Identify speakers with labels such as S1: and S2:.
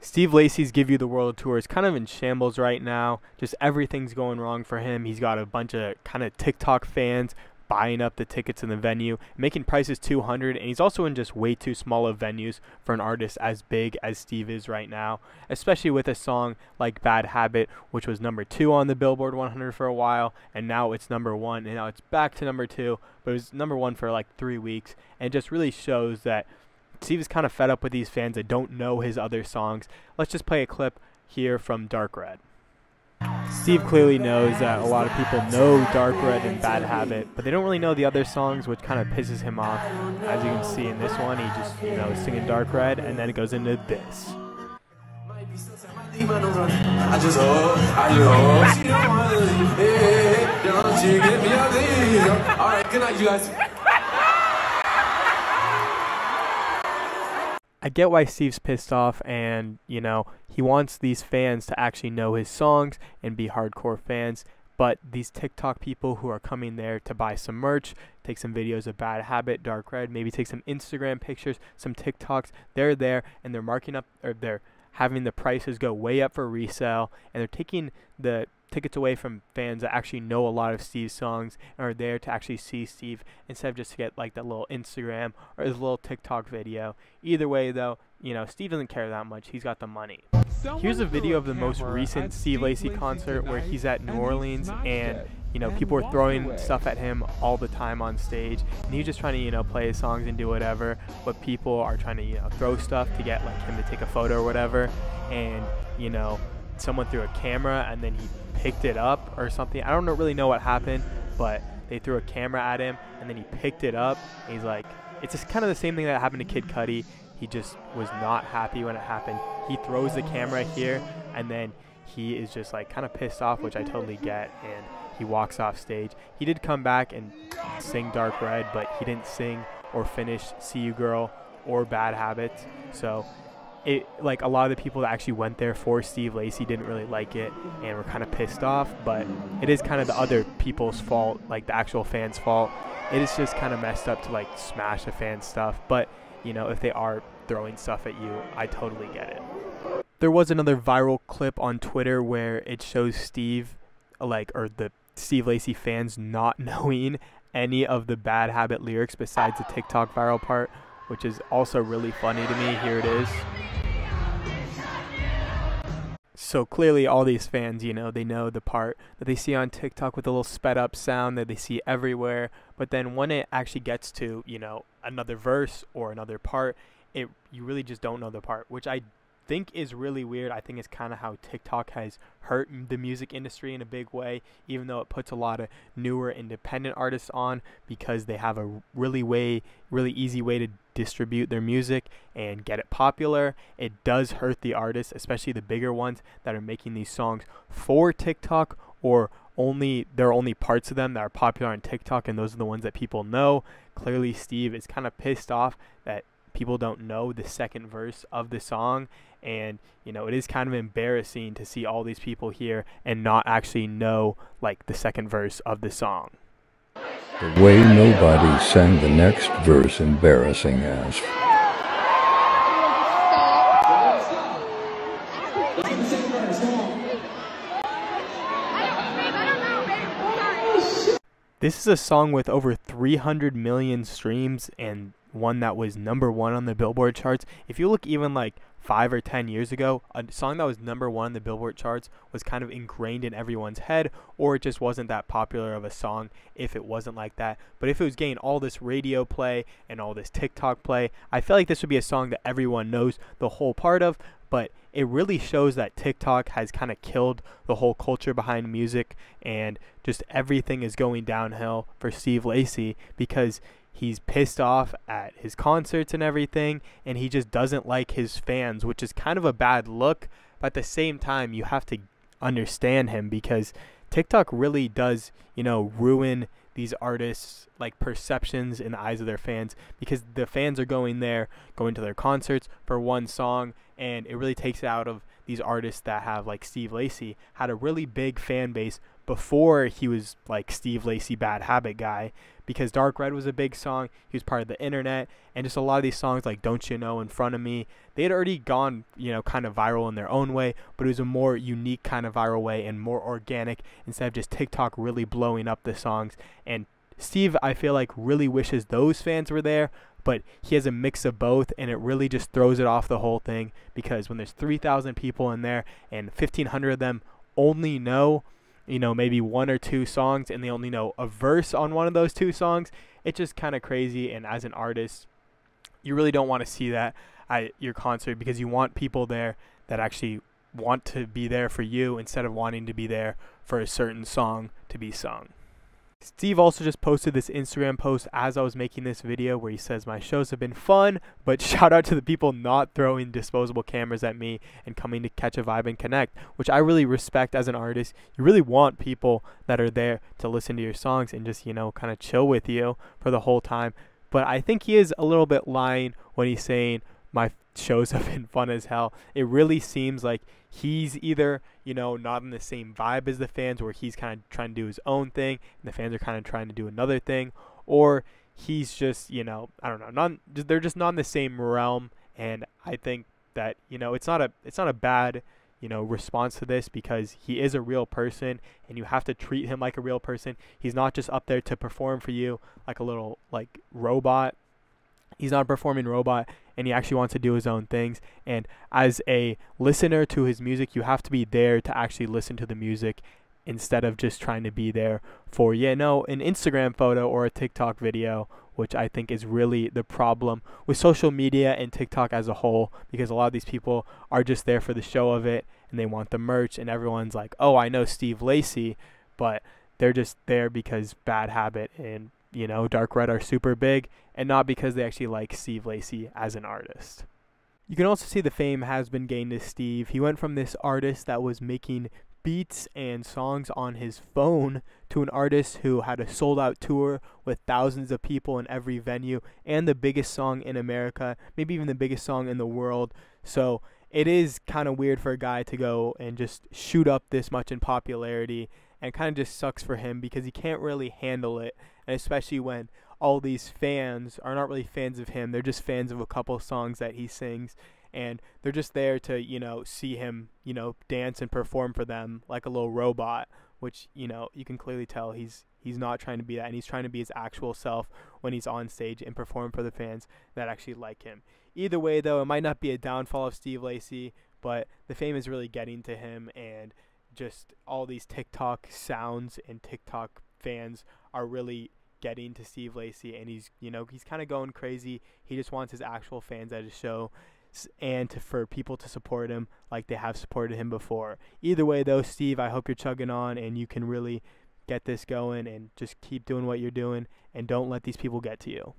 S1: Steve Lacy's Give You the World tour is kind of in shambles right now. Just everything's going wrong for him. He's got a bunch of kind of TikTok fans buying up the tickets in the venue, making prices $200, and he's also in just way too small of venues for an artist as big as Steve is right now, especially with a song like Bad Habit, which was #2 on the Billboard 100 for a while, and now it's #1, and now it's back to #2, but it was #1 for like 3 weeks, and it just really shows that Steve is kind of fed up with these fans that don't know his other songs. Let's just play a clip here from Dark Red. Steve clearly knows that a lot of people know Dark Red and Bad Habit, but they don't really know the other songs, which kind of pisses him off. As you can see in this one, he just, is singing Dark Red, and then it goes into this.
S2: Alright, good night, you guys.
S1: I get why Steve's pissed off, and he wants these fans to actually know his songs and be hardcore fans, but these TikTok people who are coming there to buy some merch, take some videos of Bad Habit, Dark Red, maybe take some Instagram pictures, some TikToks, they're there and they're marking up, or they're having the prices go way up for resale, and they're taking the tickets away from fans that actually know a lot of Steve's songs and are there to actually see Steve instead of just to get like that little Instagram or his little TikTok video. Either way though, Steve doesn't care that much. He's got the money. Here's a video of the most recent Steve Lacy concert where he's at New Orleans, and people are throwing stuff at him all the time on stage, and he's just trying to play his songs and do whatever, but people are trying to throw stuff to get like him to take a photo or whatever, and someone threw a camera and then he picked it up or something. I don't really know what happened, but they threw a camera at him and then he picked it up, and he's like, it's just kind of the same thing that happened to Kid Cudi. He just was not happy when it happened. He throws the camera here, and then he is just like kind of pissed off, which I totally get, and he walks off stage. He did come back and sing Dark Red, but he didn't sing or finish See You Girl or Bad Habits. So like a lot of the people that actually went there for Steve Lacy didn't really like it and were kind of pissed off, but it is kind of the other people's fault, like the actual fans' fault. It is just kind of messed up to like smash the fan stuff, but if they are throwing stuff at you, I totally get it. There was another viral clip on Twitter where it shows Steve, or the Steve Lacy fans not knowing any of the Bad Habit lyrics besides the TikTok viral part, which is also really funny to me. Here it is. So clearly all these fans, they know the part that they see on TikTok with a little sped up sound that they see everywhere. But then when it actually gets to, another verse or another part, you really just don't know the part, which I think is really weird. I think it's kind of how TikTok has hurt the music industry in a big way, even though it puts a lot of newer independent artists on because they have a really easy way to distribute their music and get it popular. It does hurt the artists, especially the bigger ones that are making these songs for TikTok, or there are only parts of them that are popular on TikTok, and those are the ones that people know. Clearly Steve is kind of pissed off that people don't know the second verse of the song, and it is kind of embarrassing to see all these people here and not actually know like the second verse of the song.
S3: The way nobody sang the next verse embarrassing as.
S1: This is a song with over 300 million streams and one that was #1 on the Billboard charts. If you look even like 5 or 10 years ago, a song that was #1 on the Billboard charts was kind of ingrained in everyone's head, or it just wasn't that popular of a song if it wasn't like that. But if it was getting all this radio play and all this TikTok play, I feel like this would be a song that everyone knows the whole part of. But it really shows that TikTok has kind of killed the whole culture behind music, and just everything is going downhill for Steve Lacy because he's pissed off at his concerts and everything, and he just doesn't like his fans, which is kind of a bad look. But at the same time, you have to understand him because TikTok really does, ruin these artists' like perceptions in the eyes of their fans, because the fans are going to their concerts for one song, and it really takes it out of these artists that have like Steve Lacy had a really big fan base before he was like Steve Lacy Bad Habit guy, because Dark Red was a big song. He was part of the internet, and just a lot of these songs like Don't You Know, In Front of Me, they had already gone, you know, kind of viral in their own way, but it was a more unique kind of viral way and more organic instead of just TikTok really blowing up the songs. And Steve, I feel like, really wishes those fans were there, but he has a mix of both, and it really just throws it off the whole thing, because when there's 3,000 people in there and 1,500 of them only know, you know, maybe one or two songs, and they only know a verse on one of those two songs, it's just kind of crazy. And as an artist, you really don't want to see that at your concert, because you want people there that actually want to be there for you instead of wanting to be there for a certain song to be sung. Steve also just posted this Instagram post as I was making this video where he says, "My shows have been fun, but shout out to the people not throwing disposable cameras at me and coming to catch a vibe and connect," which I really respect as an artist. You really want people that are there to listen to your songs and just, you know, kind of chill with you for the whole time. But I think he is a little bit lying when he's saying my shows have been fun as hell. It really seems like he's either, you know, not in the same vibe as the fans, where he's kind of trying to do his own thing and the fans are kind of trying to do another thing, or he's just, you know, I don't know, they're just not in the same realm. And I think that, you know, it's not a bad, you know, response to this, because he is a real person and you have to treat him like a real person. He's not just up there to perform for you like a little like robot. He's not a performing robot, and he actually wants to do his own things. And as a listener to his music, you have to be there to actually listen to the music instead of just trying to be there for, an Instagram photo or a TikTok video, which I think is really the problem with social media and TikTok as a whole, because a lot of these people are just there for the show of it and they want the merch, and everyone's like, oh, I know Steve Lacy, but they're just there because Bad Habit and, you know, Dark Red are super big, and not because they actually like Steve Lacy as an artist. You can also see the fame has been gained to Steve. He went from this artist that was making beats and songs on his phone to an artist who had a sold-out tour with thousands of people in every venue, and the biggest song in America, maybe even the biggest song in the world. So it is kind of weird for a guy to go and just shoot up this much in popularity, and kind of just sucks for him because he can't really handle it, and especially when all these fans are not really fans of him. They're just fans of a couple songs that he sings, and they're just there to, you know, see him, you know, dance and perform for them like a little robot, which, you know, you can clearly tell he's not trying to be that, and he's trying to be his actual self when he's on stage and perform for the fans that actually like him. Either way, though, it might not be a downfall of Steve Lacy, but the fame is really getting to him, and just all these TikTok sounds and TikTok fans are really getting to Steve Lacy, and he's kind of going crazy. He just wants his actual fans at his show, and for people to support him like they have supported him before. Either way, though, Steve, I hope you're chugging on and you can really get this going, and just keep doing what you're doing, and don't let these people get to you.